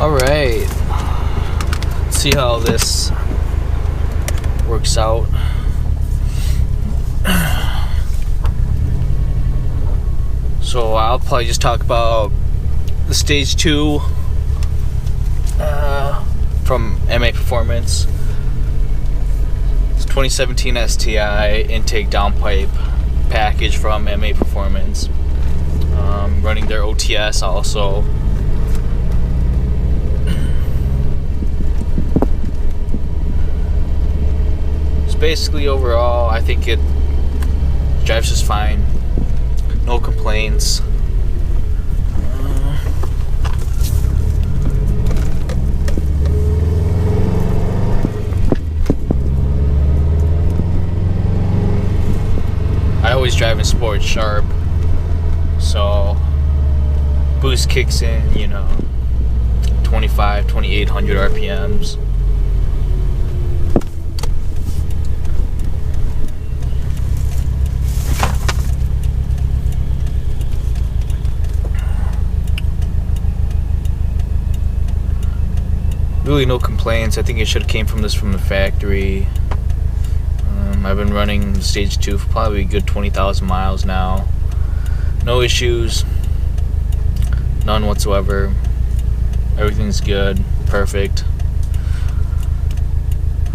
Alright, let's see how this works out. So I'll probably just talk about the Stage 2 from MA Performance. It's 2017 STI intake downpipe package from MA Performance. Running their OTS also. So basically overall I think it drives just fine. No complaints. I always drive in sport sharp, so boost kicks in, you know, 2,800 RPMs. Really no complaints. I think it should have came from the factory. I've been running Stage 2 for probably a good 20,000 miles now. No issues. None whatsoever. Everything's good. Perfect.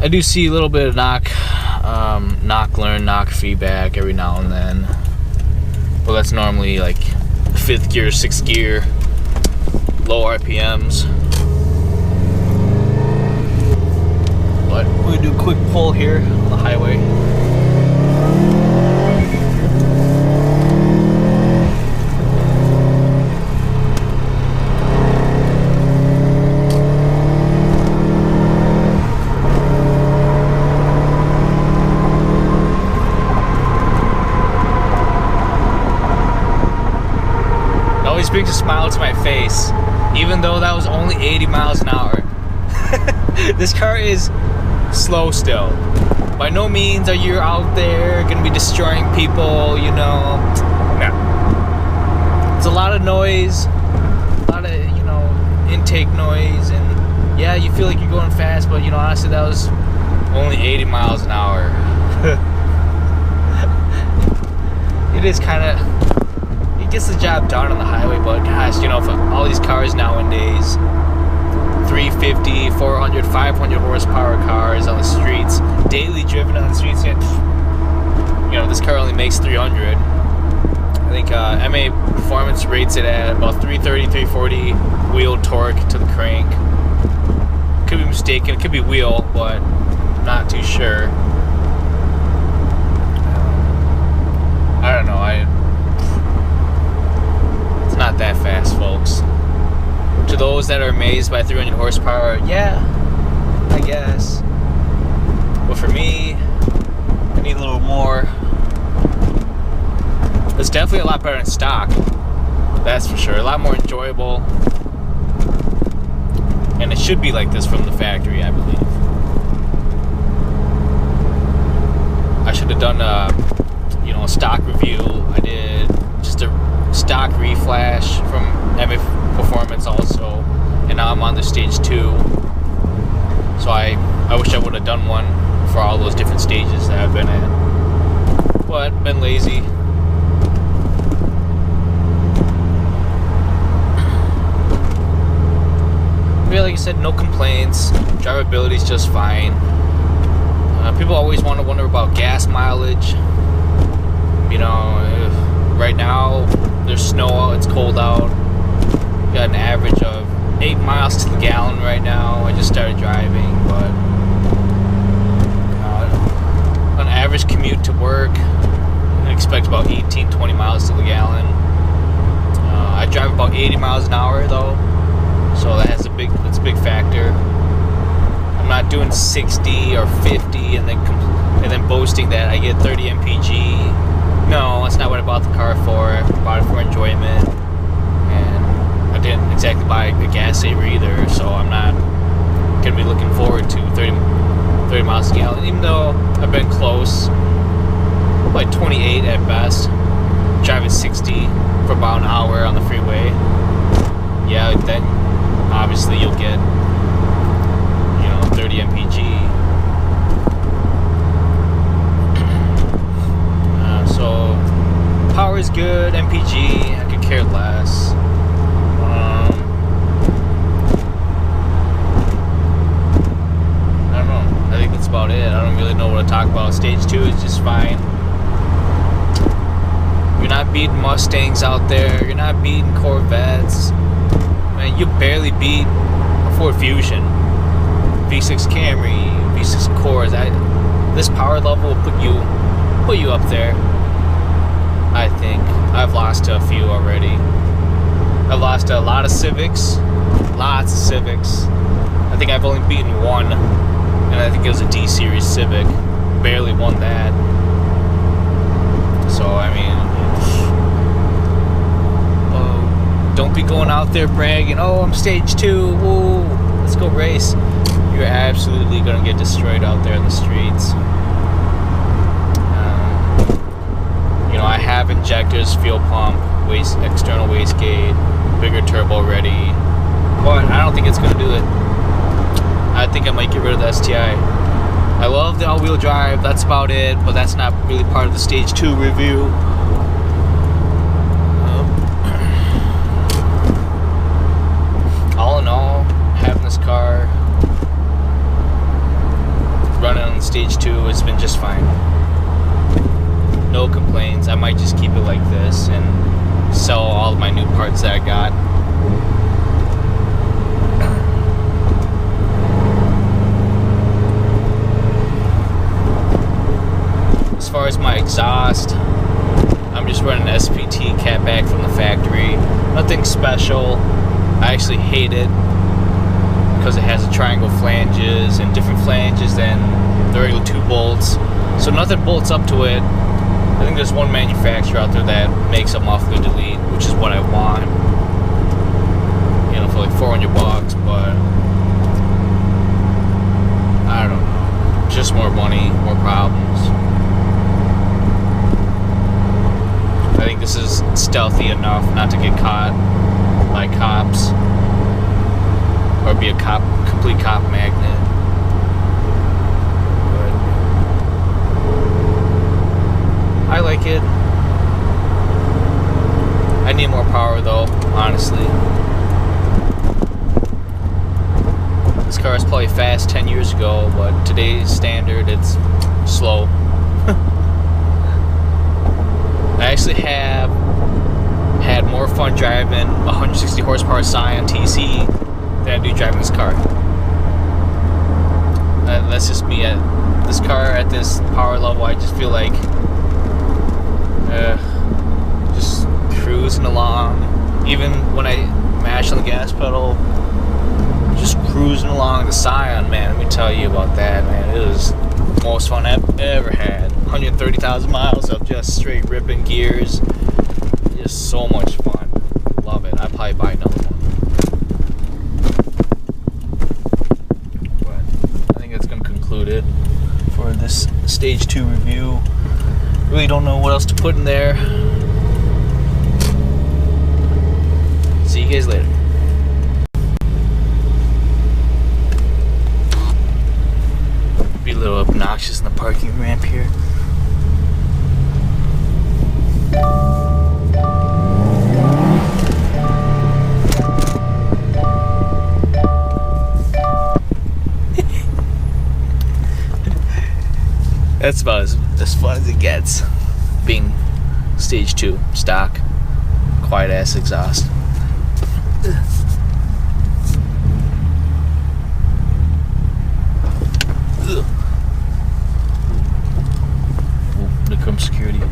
I do see a little bit of knock feedback every now and then. Well, that's normally like 5th gear, 6th gear, low RPMs. But we're gonna do a quick pull here on the highway. It always brings a smile to my face, even though that was only 80 miles an hour. This car is slow still. Be no means are you out there gonna be destroying people, you know. No. It's a lot of noise, a lot of, you know, intake noise, and yeah, you feel like you're going fast, but you know, honestly, that was only 80 miles an hour. It is kind of, it gets the job done on the highway, but gosh, you know, for all these cars nowadays, 350, 400, 500 horsepower cars on the streets, daily driven on the streets, and you know, this car only makes 300. I think MA Performance rates it at about 330, 340 wheel torque to the crank. Could be mistaken, it could be wheel, but I'm not too sure. I don't know, it's not that fast, folks. To those that are amazed by 300 horsepower, yeah, I guess. But for me, I need a little more. It's definitely a lot better in stock, that's for sure. A lot more enjoyable. And it should be like this from the factory, I believe. I should have done a stock review. I did just a stock reflash from MA Performance also, and now I'm on the Stage 2, so I wish I would have done one for all those different stages that I've been in, but been lazy. Yeah, like I said, no complaints. Drivability's just fine. People always want to wonder about gas mileage. You know, right now there's snow out, it's cold out. Got an average of 8 miles to the gallon right now. I just started driving, but on average commute to work, I expect about 18-20 miles to the gallon. I drive about 80 miles an hour though, so that's a big factor. I'm not doing 60 or 50 and then boasting that I get 30 mpg. No, that's not what I bought the car for. I bought it for enjoyment, and I didn't exactly buy a gas saver either, so I'm not gonna be looking forward to 30 miles a gallon, even though I've been close, like 28 at best, driving 60 for about an hour on the freeway. Yeah, then obviously you'll get, 30 mpg. So power is good, mpg, I could care less. I don't know. I think that's about it. I don't really know what to talk about. Stage 2 is just fine. You're not beating Mustangs out there. You're not beating Corvettes. Man, you barely beat a Ford Fusion, V6 Camry, V6 Accords. This power level will put you up there. I think I've lost to a few already. I've lost to a lot of Civics, lots of Civics. I think I've only beaten one, and I think it was a D series Civic. Barely won that. So I mean, don't be going out there bragging, oh, I'm stage 2, whoa, let's go race. You're absolutely gonna get destroyed out there in the streets. I have injectors, fuel pump, external wastegate, bigger turbo ready, but I don't think it's gonna do it. I think I might get rid of the STI. I love the all-wheel drive, that's about it, but that's not really part of the stage 2 review. All in all, having this car running on stage 2 has been just fine. No complaints. I might just keep it like this and sell all of my new parts that I got. As far as my exhaust, I'm just running SPT catback from the factory. Nothing special. I actually hate it because it has a triangle flanges and different flanges than the regular 2 bolts. So nothing bolts up to it. I think there's one manufacturer out there that makes a muffler delete, which is what I want. For like $400, but I don't know. Just more money, more problems. I think this is stealthy enough not to get caught by cops or be a complete cop magnet. I like it. I need more power though, honestly. This car is probably fast 10 years ago, but today's standard, it's slow. I actually have had more fun driving a 160 horsepower Scion TC than I do driving this car. That's just me. This car at this power level, I just feel like just cruising along. Even when I mash on the gas pedal, just cruising along. The Scion, man, let me tell you about that, man. It was the most fun I've ever had. 130,000 miles of just straight ripping gears. Just so much fun. Love it. I'd probably buy another one. But I think that's going to conclude it for this stage 2 review. Really don't know what else to put in there. See you guys later. Be a little obnoxious in the parking ramp here. That's about as fun as it gets, being stage 2 stock, quiet ass exhaust. Here comes security.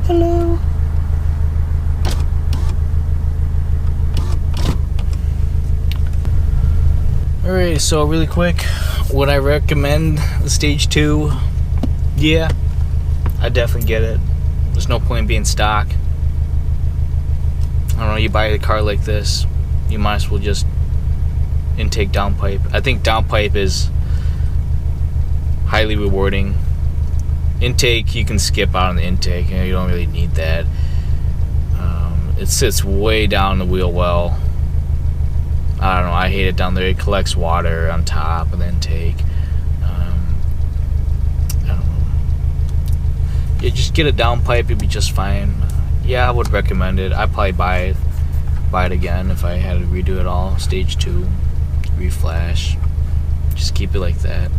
Hello. Alright, so really quick, would I recommend the stage 2? Yeah, I definitely get it. There's no point in being stock. I don't know, you buy a car like this, you might as well just intake downpipe. I think downpipe is highly rewarding. Intake, you can skip out on the intake. You don't really need that. It sits way down the wheel well. I don't know, I hate it down there. It collects water on top of the intake. I don't know. Yeah, just get a downpipe, you'd be just fine. Yeah, I would recommend it. I'd probably buy it again if I had to redo it all. Stage 2, reflash. Just keep it like that.